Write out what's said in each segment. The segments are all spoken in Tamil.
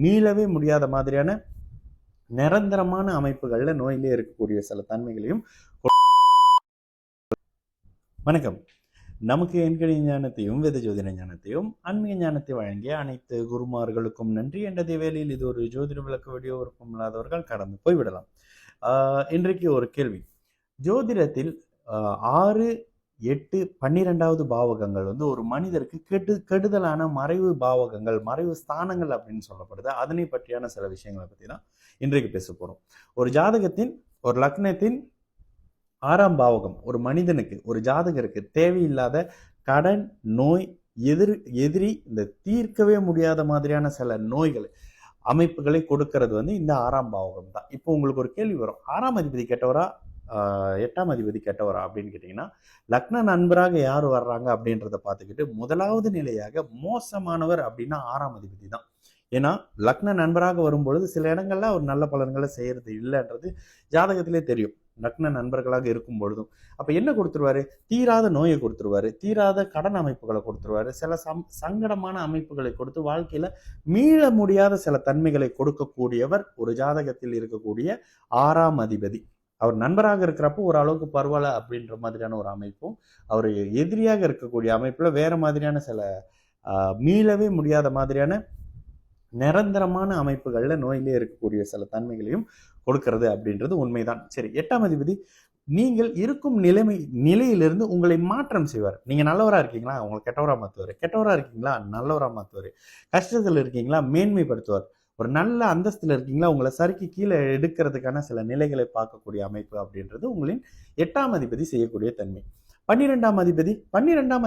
மீளவே முடியாத மாதிரியான நிரந்தரமான அமைப்புகள்ல நோயிலே இருக்கக்கூடிய சில தன்மைகளையும். வணக்கம். நமக்கு எண்கணித ஞானத்தையும் வேத ஜோதிட ஞானத்தையும் ஆன்மீக ஞானத்தை வழங்கிய அனைத்து குருமார்களுக்கும் நன்றி. என்ற வேளையில் இது ஒரு ஜோதிட விளக்க வீடியோ விருப்பம் இல்லாதவர்கள் கடந்து போய்விடலாம். இன்றைக்கு ஒரு கேள்வி. ஜோதிடத்தில் 6, 8, 12வது பாவகங்கள் ஒரு மனிதருக்கு கெடுதலான மறைவு பாவகங்கள், மறைவு ஸ்தானங்கள் அப்படின்னு சொல்லப்படுது. அதனை பற்றியான சில விஷயங்களை பற்றி தான் இன்றைக்கு பேச போறோம். ஒரு ஜாதகத்தின் ஒரு லக்னத்தின் 6ஆம் பாவகம் ஒரு மனிதனுக்கு, ஒரு ஜாதகருக்கு தேவையில்லாத கடன், நோய், எதிரி இந்த தீர்க்கவே முடியாத மாதிரியான சில நோய்கள் அமைப்புகளை கொடுக்கறது இந்த 6ஆம் பாவகம் தான். இப்போ உங்களுக்கு ஒரு கேள்வி வரும், 6ஆம் அதிபதி கெட்டவரா 8ஆம் அதிபதி கெட்டவரா அப்படின்னு கேட்டீங்கன்னா, லக்ன நண்பராக யார் வர்றாங்க அப்படின்றத பார்த்துக்கிட்டு முதலாவது நிலையாக மோசமானவர் அப்படின்னா 6ஆம் அதிபதி தான். ஏன்னா லக்ன நண்பராக வரும்பொழுது சில இடங்கள்ல ஒரு நல்ல பலன்களை செய்யறது இல்லைன்றது ஜாதகத்திலே தெரியும். லக்ன நண்பர்களாக இருக்கும் பொழுதும் அப்ப என்ன கொடுத்துருவாரு? தீராத நோயை கொடுத்துருவாரு, தீராத கடன் அமைப்புகளை கொடுத்துருவாரு, சில சங்கடமான அமைப்புகளை கொடுத்து வாழ்க்கையில மீள முடியாத சில தன்மைகளை கொடுக்கக்கூடியவர் ஒரு ஜாதகத்தில் இருக்கக்கூடிய 6ஆம் அதிபதி. அவர் நண்பராக இருக்கிறப்போ ஓரளவுக்கு பரவாயில்ல அப்படின்ற மாதிரியான ஒரு அமைப்பும், அவர் எதிரியாக இருக்கக்கூடிய அமைப்புல வேற மாதிரியான சில மீளவே முடியாத மாதிரியான நிரந்தரமான அமைப்புகள்ல நோயிலே இருக்கக்கூடிய சில தன்மைகளையும் கொடுக்கிறது அப்படின்றது உண்மைதான். சரி, 8ஆம் அதிபதி நீங்கள் இருக்கும் நிலையிலிருந்து உங்களை மாற்றம் செய்வார். நீங்க நல்லவரா இருக்கீங்களா, உங்களை கெட்டவரா மாத்துவார். கெட்டவரா இருக்கீங்களா, நல்லவரா மாத்துவார். கஷ்டத்துல இருக்கீங்களா, மேன்மைப்படுத்துவார். ஒரு நல்ல அந்தஸ்துல இருக்கீங்களா, உங்களை சறுக்கி கீழே எடுக்கிறதுக்கான சில நிலைகளை பார்க்கக்கூடிய அமைப்பு அப்படின்றது உங்களின் 8ஆம் அதிபதி செய்யக்கூடிய தன்மை. 12ஆம்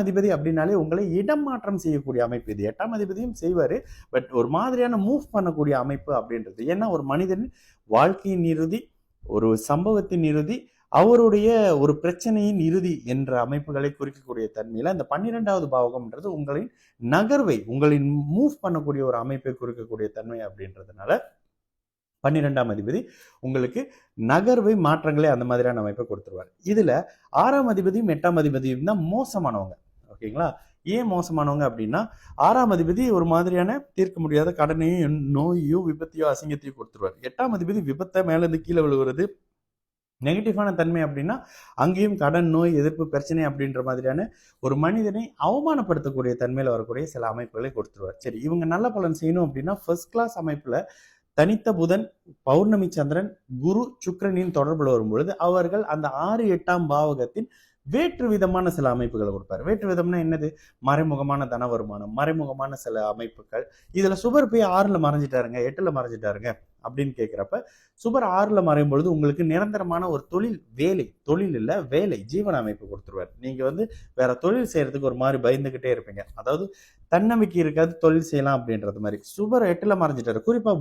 அதிபதி அப்படின்னாலே உங்களை இடம் மாற்றம் செய்யக்கூடிய அமைப்பு. இது 8ஆம் அதிபதியும் செய்வாரு, பட் ஒரு மாதிரியான மூவ் பண்ணக்கூடிய அமைப்பு அப்படின்றது. ஏன்னா ஒரு மனிதன் வாழ்க்கையின் இறுதி, ஒரு சம்பவத்தின் இறுதி, அவருடைய ஒரு பிரச்சனையின் இறுதி என்ற அமைப்புகளை குறிக்கக்கூடிய தன்மையில இந்த 12வது பாவகம்ன்றது உங்களின் நகர்வை, உங்களின் மூவ் பண்ணக்கூடிய ஒரு அமைப்பை குறிக்கக்கூடிய தன்மை அப்படின்றதுனால 12ஆம் அதிபதி உங்களுக்கு நகர்வை, மாற்றங்களை, அந்த மாதிரியான அமைப்பை கொடுத்துருவார். இதுல 6ஆம் அதிபதியும் 8ஆம் அதிபதியும் தான் மோசமானவங்க. ஓகேங்களா? ஏன் மோசமானவங்க அப்படின்னா, 6ஆம் அதிபதி ஒரு மாதிரியான தீர்க்க முடியாத கடனையும், நோயோ, விபத்தையோ, அசிங்கத்தையும் கொடுத்துருவார். 8ஆம் அதிபதி விபத்தை மேல இருந்து கீழே விழுகிறது, நெகட்டிவான தன்மை அப்படின்னா அங்கேயும் கடன், நோய், எதிர்ப்பு, பிரச்சனை அப்படின்ற மாதிரியான ஒரு மனிதனை அவமானப்படுத்தக்கூடிய தன்மையில வரக்கூடிய சில அமைப்புகளை கொடுத்துருவார். சரி, இவங்க நல்ல பலன் செய்யணும் அப்படின்னா ஃபர்ஸ்ட் கிளாஸ் அமைப்புல தனித்த புதன், பௌர்ணமி சந்திரன், குரு, சுக்கிரனின் தொடர்புல வரும்பொழுது அவர்கள் அந்த 6, 8ஆம் பாவகத்தின் வேற்று விதமான சில அமைப்புகளை கொடுப்பார். வேற்று விதம்னா என்னது? மறைமுகமான தன வருமானம், மறைமுகமான சில அமைப்புகள். இதுல சுபர் போய் 6ல மறைஞ்சிட்டாருங்க, 8ல மறைஞ்சிட்டாருங்க அப்படின்னு கேட்கிறப்ப, சுபர் 6ல மறையும் பொழுது உங்களுக்கு நிரந்தரமான ஒரு தொழில் இல்ல வேலை, ஜீவன அமைப்பு கொடுத்துருவார். நீங்க வேற தொழில் செய்யறதுக்கு ஒரு மாதிரி பயந்துகிட்டே இருப்பீங்க. அதாவது தன்னம்பிக்கை இருக்காது, தொழில் செய்யலாம் அப்படின்றது மாதிரி. சுபர் 8ல மறைஞ்சிட்டாரு, குறிப்பா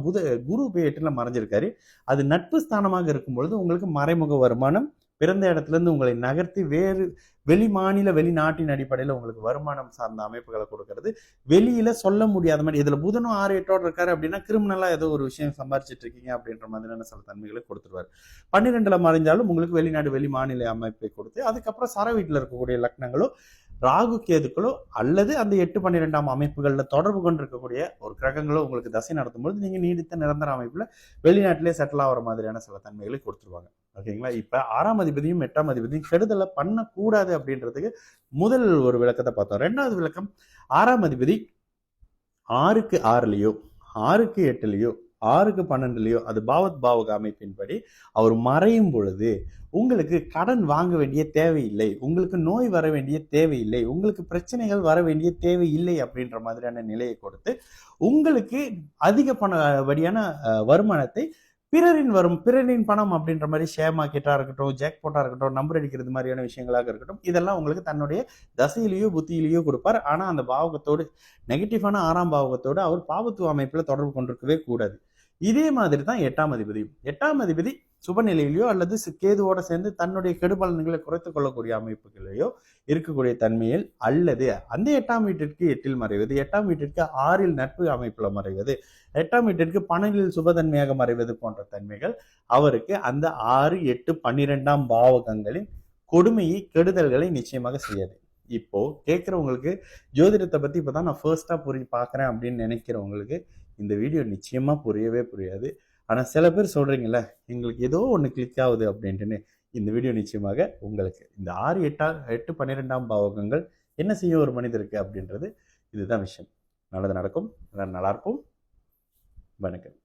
குரு போய் 8ல மறைஞ்சிருக்காரு. அது நட்பு ஸ்தானமாக இருக்கும் பொழுது உங்களுக்கு மறைமுக வருமானம், பிறந்த இடத்துல இருந்து உங்களை நகர்த்தி வேறு வெளி மாநில, வெளிநாட்டின் அடிப்படையில் உங்களுக்கு வருமானம் சார்ந்த அமைப்புகளை கொடுக்கறது. வெளியில சொல்ல முடியாத மாதிரி, இதுல புதனும் 6, 8ஓட இருக்காரு அப்படின்னா கிரிமினலா ஏதோ ஒரு விஷயம் சம்பாரிச்சிட்டு இருக்கீங்க அப்படின்ற மாதிரியான சில தன்மைகளை கொடுத்துருவாரு. 12ல மறைஞ்சாலும் உங்களுக்கு வெளிநாடு, வெளி மாநில அமைப்பை கொடுத்து, அதுக்கப்புறம் சர வீட்டில் இருக்கக்கூடிய லக்னங்களோ, ராகு கேதுக்களோ, அல்லது அந்த 8, 12ஆம் அமைப்புகள்ல தொடர்பு கொண்டு இருக்கக்கூடிய ஒரு கிரகங்களோ உங்களுக்கு தசை நடத்தும்போது நீங்க நீடித்த நிரந்தர அமைப்புல வெளிநாட்டிலே செட்டில் ஆகிற மாதிரியான சில தன்மைகளை கொடுத்துருவாங்க. ஓகேங்களா? இப்ப 6ஆம் அதிபதியும் 8ஆம் அதிபதியும் கெடுதலை பண்ணக்கூடாது அப்படின்றதுக்கு முதல் ஒரு விளக்கத்தை பார்த்தோம். 2வது விளக்கம், 6ஆம் அதிபதி 6க்கு 6லயோ, 6க்கு 8லயோ, 6க்கு 12லயோ, அது பாவக அமைப்பின்படி அவர் மறையும் பொழுது உங்களுக்கு கடன் வாங்க வேண்டிய தேவையில்லை, உங்களுக்கு நோய் வர வேண்டிய தேவையில்லை, உங்களுக்கு பிரச்சனைகள் வர வேண்டிய தேவையில்லை அப்படின்ற மாதிரியான நிலையை கொடுத்து உங்களுக்கு அதிக வழியான வருமானத்தை பிறரின் பணம் அப்படின்ற மாதிரி ஷேர் மார்க்கெட்டா இருக்கட்டும், ஜாக்பாட்டா இருக்கட்டும், நம்பர் அடிக்கிறது மாதிரியான விஷயங்களாக இருக்கட்டும், இதெல்லாம் உங்களுக்கு தன்னுடைய தசையிலேயோ புத்தியிலேயோ கொடுப்பார். ஆனா அந்த பாவகத்தோடு, நெகட்டிவான 6ஆம் பாவகத்தோடு அவர் பாவத்துவ அமைப்புல தொடர்பு கொண்டிருக்கவே கூடாது. இதே மாதிரி தான் 8ஆம் அதிபதி. 8ஆம் அதிபதி சுபநிலையிலையோ அல்லது கேதுவோட சேர்ந்து தன்னுடைய கெடுபலன்களை குறைத்துக் கொள்ளக்கூடிய அமைப்புகளையோ இருக்கக்கூடிய தன்மையில், அல்லது அந்த 8ஆம் வீட்டிற்கு 8ல் மறைவது, 8ஆம் வீட்டிற்கு 6ல் நட்பு அமைப்புல மறைவது, 8ஆம் வீட்டிற்கு 12ல் சுபதன்மையாக மறைவது போன்ற தன்மைகள் அவருக்கு அந்த 6, 8, 12ஆம் பாவகங்களின் கொடுமையை, கெடுதல்களை நிச்சயமாக செய்யாது. இப்போ கேட்கிறவங்களுக்கு ஜோதிடத்தை பத்தி இப்பதான் நான் ஃபர்ஸ்டா பாக்குறேன் அப்படின்னு நினைக்கிறவங்களுக்கு இந்த வீடியோ நிச்சயமாக புரியவே புரியாது. ஆனால் சில பேர் சொல்கிறீங்கள, எங்களுக்கு ஏதோ ஒன்று கிளிக் ஆகுது அப்படின்ட்டுன்னு, இந்த வீடியோ நிச்சயமாக உங்களுக்கு இந்த 6, 8, 12ஆம் பாவகங்கள் என்ன செய்யும் ஒரு மனிதருக்கு அப்படின்றது இதுதான் விஷயம். நல்லது நடக்கும். நல்லா இருப்போம். வணக்கம்.